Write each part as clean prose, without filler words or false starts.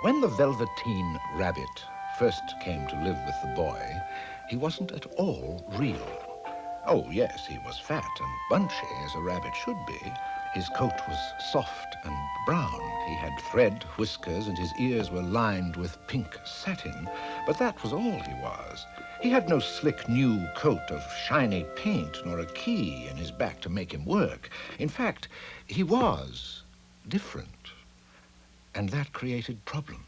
When the Velveteen Rabbit first came to live with the boy, he wasn't at all real. Oh, yes, he was fat and bunchy, as a rabbit should be. His coat was soft and brown. He had thread whiskers, and his ears were lined with pink satin. But that was all he was. He had no slick new coat of shiny paint, nor a key in his back to make him work. In fact, he was different, and that created problems.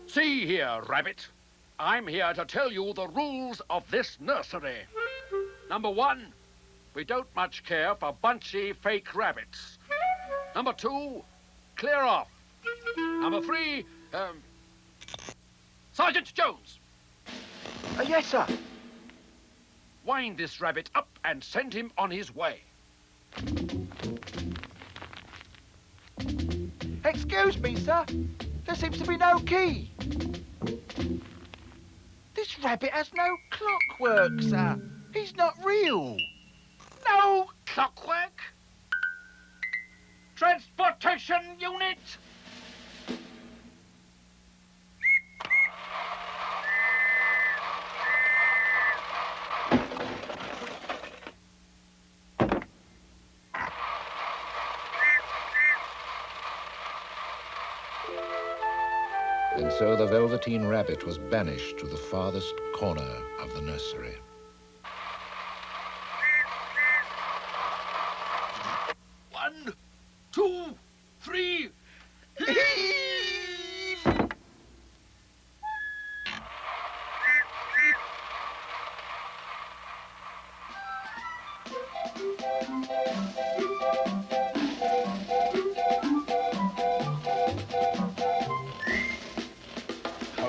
See here, Rabbit. I'm here to tell you the rules of this nursery. Number 1, we don't much care for bunchy fake rabbits. Number 2, clear off. Number 3, Sergeant Jones. Yes, sir. Wind this rabbit up and send him on his way. Excuse me, sir. There seems to be no key. This rabbit has no clockwork, sir. He's not real. No clockwork? Transportation unit! And so the Velveteen Rabbit was banished to the farthest corner of the nursery. One, two, three, heave!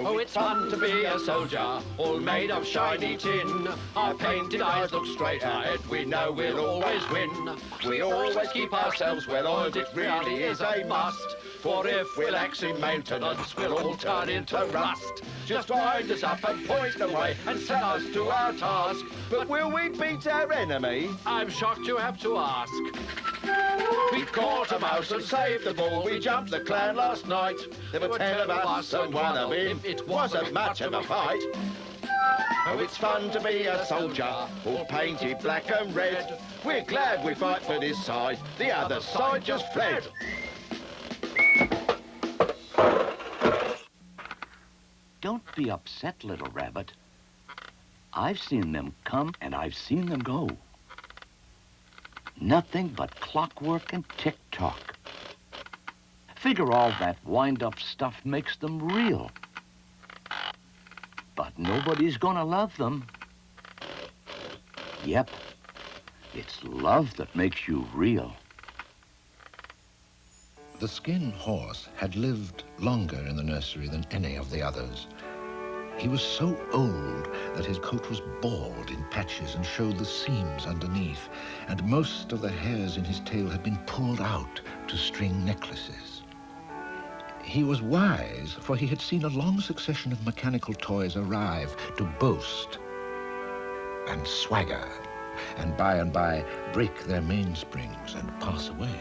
Oh, it's fun to be a soldier, all made of shiny tin. Our painted eyes look straight ahead, we know we'll always win. We always keep ourselves well oiled, it really is a must. For if we're lax in maintenance, we'll all turn into rust. Just wind us up and point the way and set us to our task. But will we beat our enemy? I'm shocked you have to ask. We caught a mouse and saved the ball. We jumped the clan last night. There were 10 of us and one of him. It wasn't much of a fight. Oh, it's fun to be a soldier, all painted black and red. We're glad we fight for this side. The other side just fled. Don't be upset, little rabbit. I've seen them come and I've seen them go. Nothing but clockwork and tick-tock. Figure all that wind-up stuff makes them real. But nobody's gonna love them. Yep, it's love that makes you real. The skin horse had lived longer in the nursery than any of the others. He was so old that his coat was bald in patches and showed the seams underneath, and most of the hairs in his tail had been pulled out to string necklaces. He was wise, for he had seen a long succession of mechanical toys arrive to boast and swagger, and by break their mainsprings and pass away.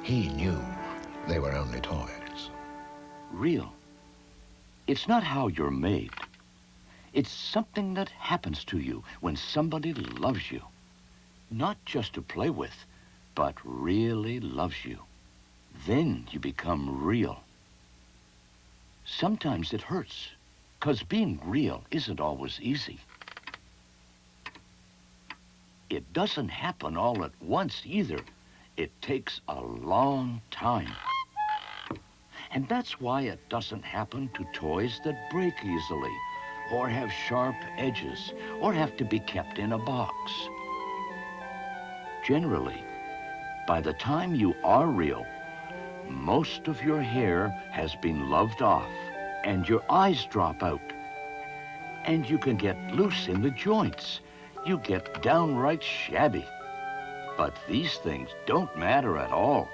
He knew they were only toys. Real. It's not how you're made. It's something that happens to you when somebody loves you. Not just to play with, but really loves you. Then you become real. Sometimes it hurts, 'cause being real isn't always easy. It doesn't happen all at once either. it takes a long time. And that's why it doesn't happen to toys that break easily, or have sharp edges, or have to be kept in a box. Generally, by the time you are real, most of your hair has been loved off, and your eyes drop out. And you can get loose in the joints. You get downright shabby. But these things don't matter at all,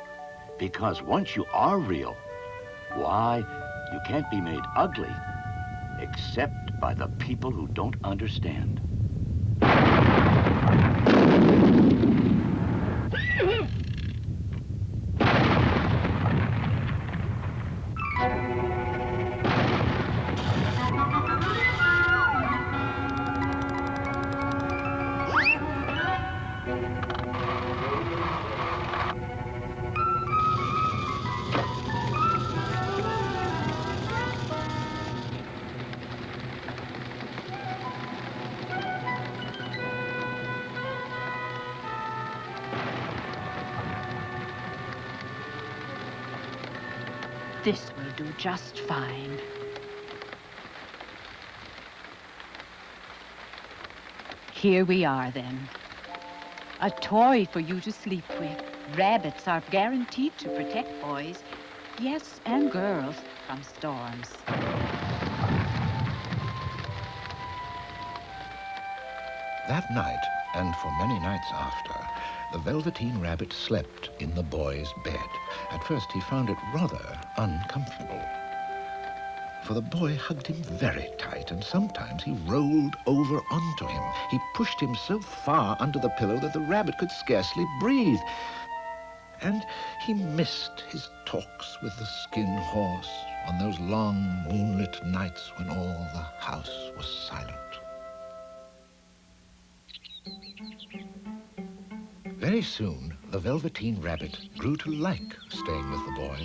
because once you are real, why, you can't be made ugly, except by the people who don't understand. This will do just fine. Here we are, then. A toy for you to sleep with. Rabbits are guaranteed to protect boys, yes, and girls, from storms. That night, and for many nights after, the Velveteen Rabbit slept in the boy's bed. At first, he found it rather uncomfortable, for the boy hugged him very tight, and sometimes he rolled over onto him. He pushed him so far under the pillow that the rabbit could scarcely breathe. And he missed his talks with the skin horse on those long moonlit nights when all the house was silent. Very soon, the Velveteen Rabbit grew to like staying with the boy.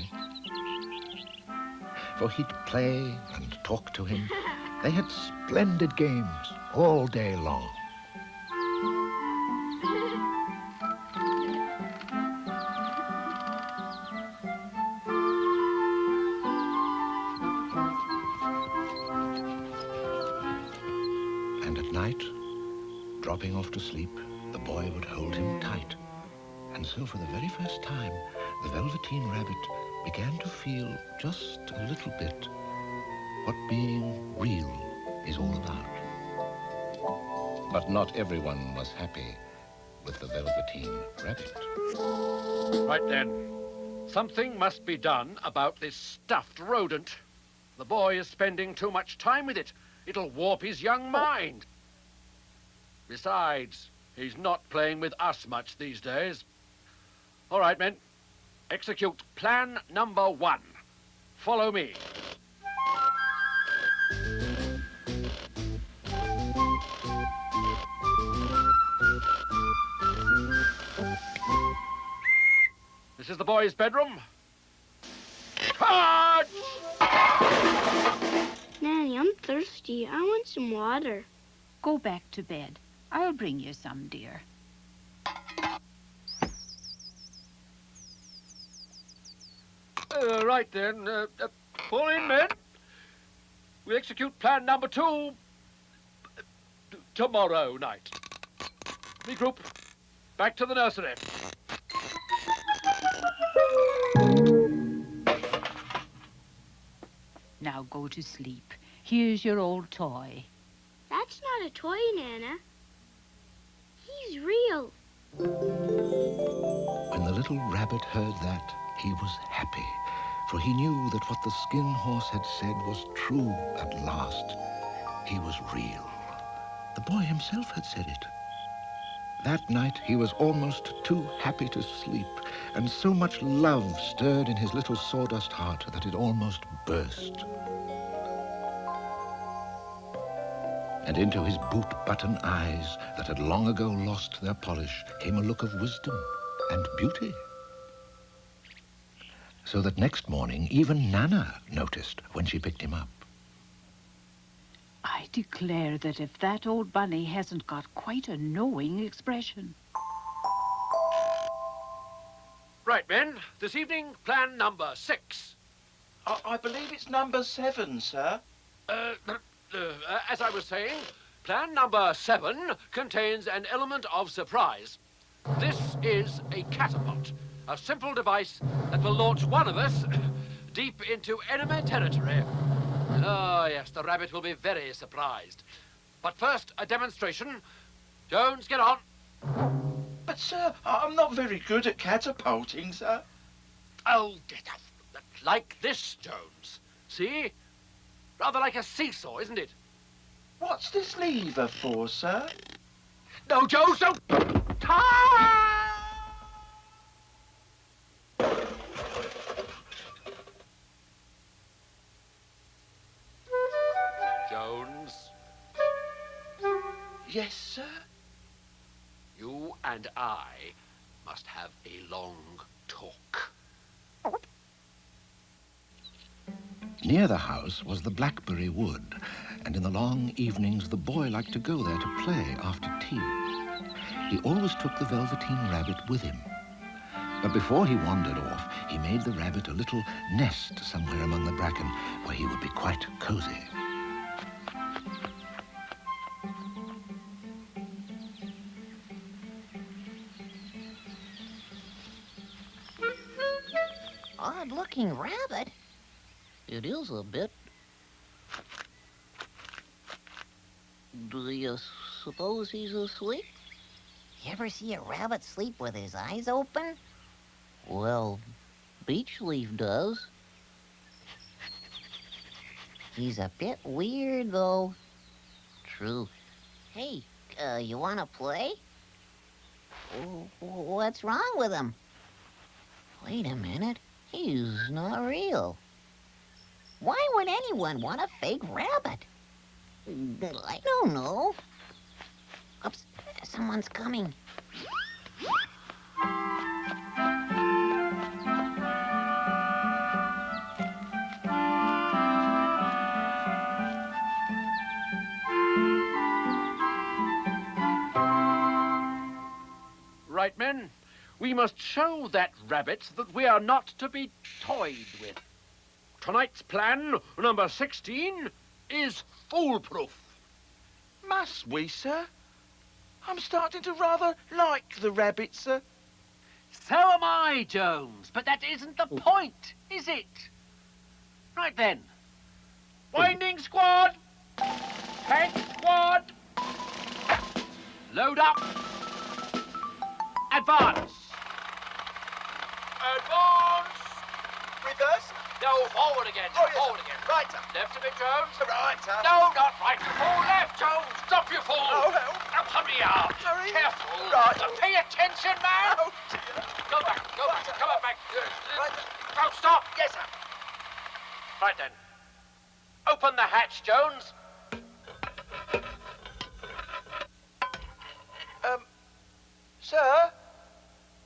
For he'd play and talk to him. They had splendid games all day long. And at night, dropping off to sleep, the boy would hold him tight. And so for the very first time, the Velveteen Rabbit began to feel just a little bit what being real is all about. But not everyone was happy with the Velveteen Rabbit. Right then. Something must be done about this stuffed rodent. The boy is spending too much time with it. It'll warp his young mind. Besides, he's not playing with us much these days. All right, men. Execute plan number 1. Follow me. This is the boy's bedroom. Charge! Nanny, I'm thirsty. I want some water. Go back to bed. I'll bring you some, dear. Right then. Pull in, men. We execute plan number 2 tomorrow night. Regroup. Back to the nursery. Now go to sleep. Here's your old toy. That's not a toy, Nana. He's real. When the little rabbit heard that, he was happy, for he knew that what the skin horse had said was true at last. He was real. The boy himself had said it. That night, he was almost too happy to sleep, and so much love stirred in his little sawdust heart that it almost burst. And into his boot-button eyes that had long ago lost their polish came a look of wisdom and beauty. So that next morning, even Nana noticed when she picked him up. I declare that if that old bunny hasn't got quite a knowing expression. Right, men. This evening, plan number 6. I believe it's number 7, sir. As I was saying, plan number 7 contains an element of surprise. This is a catapult, a simple device that will launch one of us deep into enemy territory. Oh, yes, the rabbit will be very surprised. But first, a demonstration. Jones, get on. But, sir, I'm not very good at catapulting, sir. Oh, like this, Jones. See? Rather like a seesaw, isn't it? What's this lever for, sir? No, Jones, don't! Jones, Yes, sir. you and I must have a long talk. Near the house was the blackberry wood, and in the long evenings the boy liked to go there to play after tea. He always took the Velveteen Rabbit with him. But before he wandered off, he made the rabbit a little nest somewhere among the bracken where he would be quite cozy. Odd-looking rabbit. It is a bit. Do you suppose he's asleep? You ever see a rabbit sleep with his eyes open? Well, Beechleaf does. He's a bit weird, though. True. Hey, you want to play? What's wrong with him? Wait a minute. He's not real. Why would anyone want a fake rabbit? I don't know. Oops, someone's coming. Right, men? We must show that rabbit that we are not to be toyed with. Tonight's plan, number 16, is foolproof. Must we, sir? I'm starting to rather like the rabbit, sir. So am I, Jones, but that isn't the point, is it? Right then. Winding squad! Tank squad! Load up! Advance! Advance! Reverse? No, forward again. Oh, yes, forward again. Right, sir. Left a bit, Jones. Right, sir. No, not right. Full left, Jones. Stop, you fool. Oh, help. Now, hurry up. Hurry. Careful. Right. Pay attention, man. Oh, dear. Go back. Go back. Right, sir. Come on back. Right, sir. No, stop. Yes, sir. Right then. Open the hatch, Jones. Sir?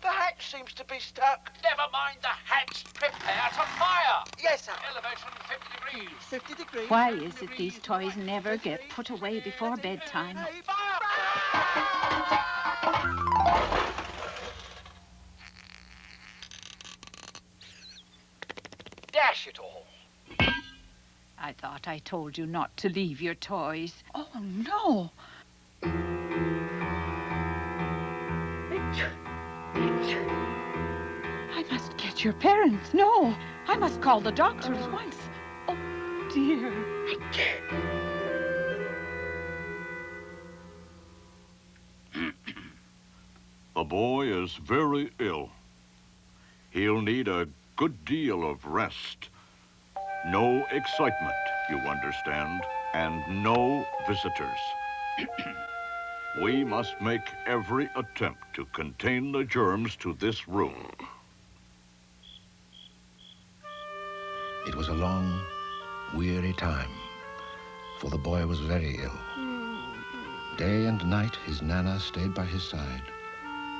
The hatch seems to be stuck. Never mind the hatch. Prepare to fire. Yes, sir. Elevation 50 degrees. 50 degrees. Why is it these toys never get put away before bedtime? Dash it all. I thought I told you not to leave your toys. Oh, no. I must get your parents. No, I must call the doctor at once. Oh, dear. The boy is very ill. He'll need a good deal of rest. No excitement, you understand, and no visitors. We must make every attempt to contain the germs to this room. It was a long, weary time, for the boy was very ill. Day and night his Nana stayed by his side,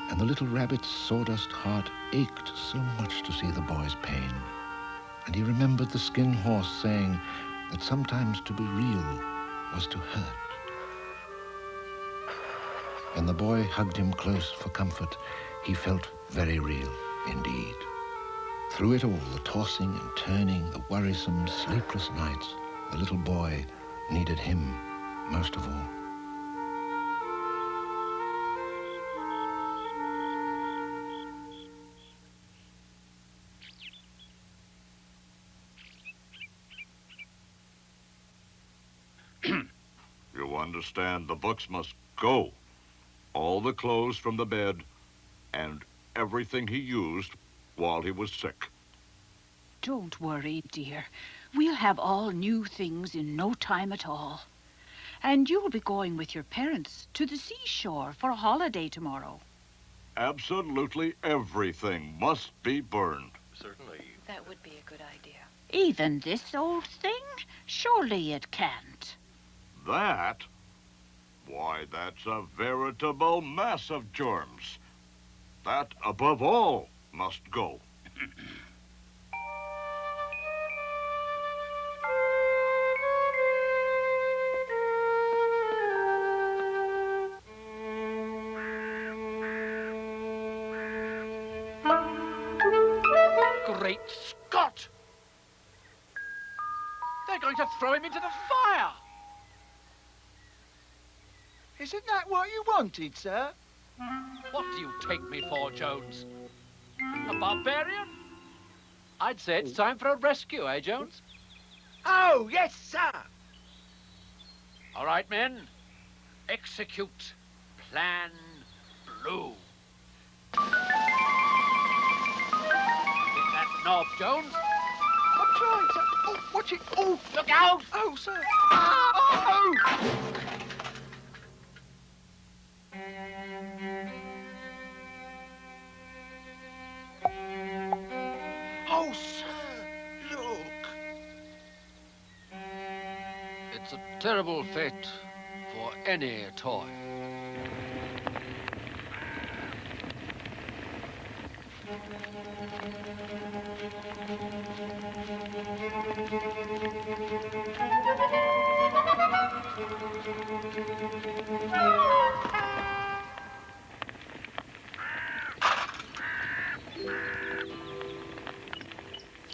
and the little rabbit's sawdust heart ached so much to see the boy's pain. And he remembered the skin horse saying that sometimes to be real was to hurt. When the boy hugged him close for comfort, he felt very real. indeed. Through it all, the tossing and turning, the worrisome, sleepless nights, the little boy needed him most of all. You understand, the books must go. All the clothes from the bed and everything he used while he was sick. Don't worry, dear. We'll have all new things in no time at all. And you'll be going with your parents to the seashore for a holiday tomorrow. Absolutely everything must be burned. Certainly. That would be a good idea. Even this old thing? Surely it can't. That? Why, that's a veritable mass of germs. That, above all, must go. Great Scott! They're going to throw him into the fire! Isn't that what you wanted, sir? What do you take me for, Jones? A barbarian? I'd say it's time for a rescue, eh, Jones? Oh, yes, sir. All right, men. Execute Plan Blue. Hit that knob, Jones. I'm trying, sir. Oh, watch it. Oh, Look out! oh, sir. Oh! Oh, sir, look. It's a terrible fate for any toy.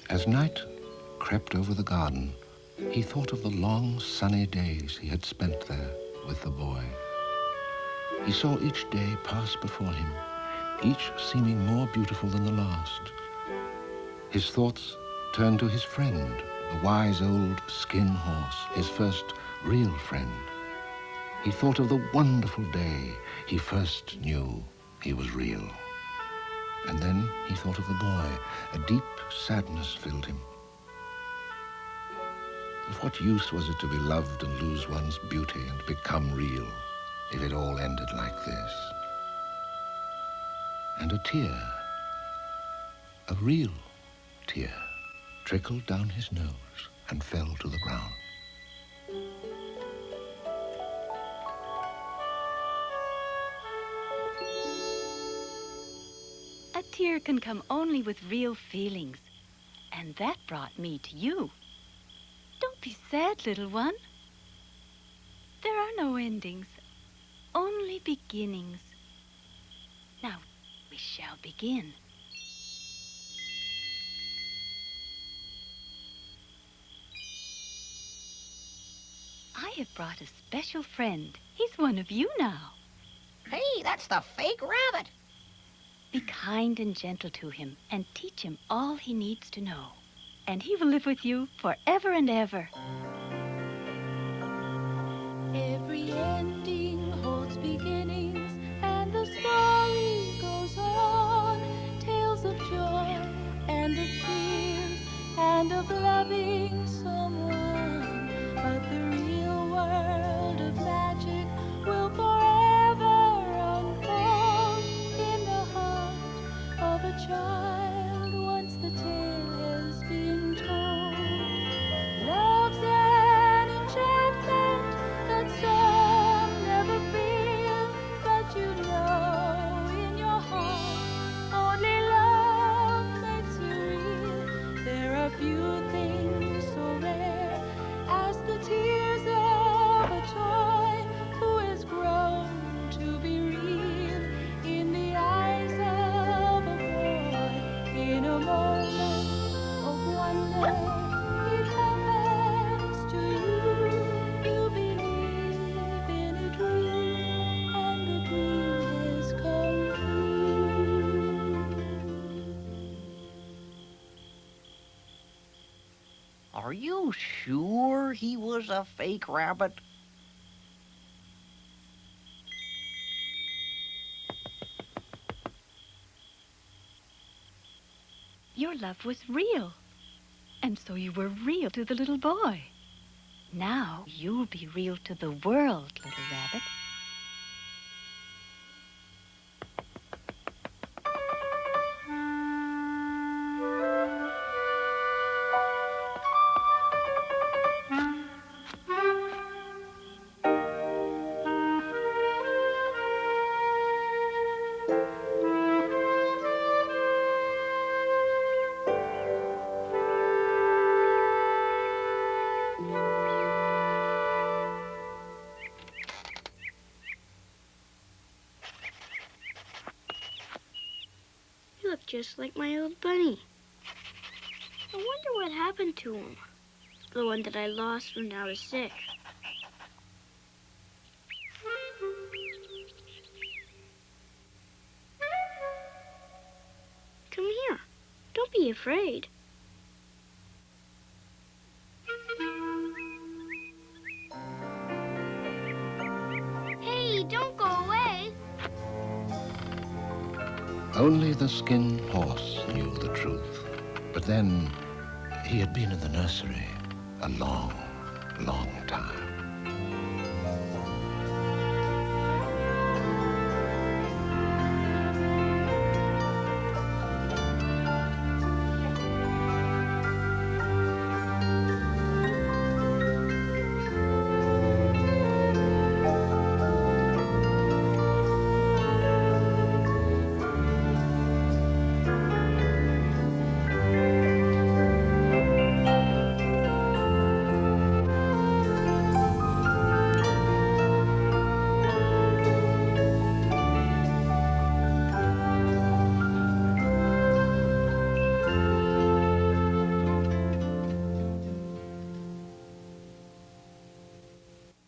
As night crept over the garden, he thought of the long, sunny days he had spent there with the boy. He saw each day pass before him, each seeming more beautiful than the last. His thoughts turned to his friend, the wise old skin horse, his first real friend. He thought of the wonderful day he first knew he was real. And then he thought of the boy. A deep sadness filled him. Of what use was it to be loved and lose one's beauty and become real if it all ended like this? And a tear, a real tear, trickled down his nose and fell to the ground. A tear can come only with real feelings. And that brought me to you. Don't be sad, little one. There are no endings, only beginnings. Now, we shall begin. I have brought a special friend. He's one of you now. Hey, that's the fake rabbit. Be kind and gentle to him and teach him all he needs to know. And he will live with you forever and ever. Every ending holds beginnings, and the story goes on. Tales of joy and of fears and of loving someone. But the real world of magic will forever unfold in the heart of a child once the tale has been told. Love's an enchantment that some never feel, but you know in your heart only love makes you real. There are few things so rare as the tears of a toy Are you sure he was a fake rabbit? Your love was real. And so you were real to the little boy. Now you'll be real to the world, little rabbit. You look just like my old bunny. I wonder what happened to him. The one that I lost when I was sick. Come here. Don't be afraid. Hey, don't go away. Only the skin horse knew the truth. But then he had been in the nursery a long, long time.